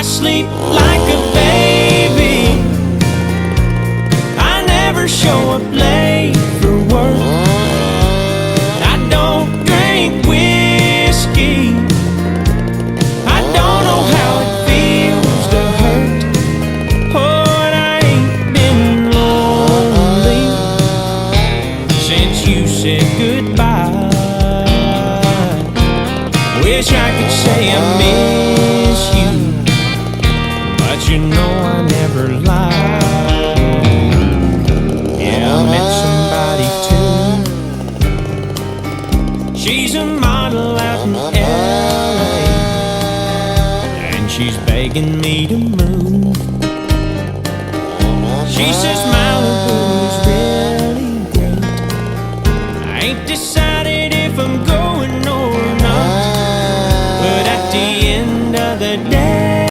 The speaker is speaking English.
I sleep like a baby. I never show up late for work. I don't drink whiskey. I don't know how it feels to hurt. Oh, and I ain't been lonely since you said goodbye. Wish I could say I miss you, but you know I never lie. Yeah, I met somebody too. She's a model out in LA, and she's begging me to move. She says Malibu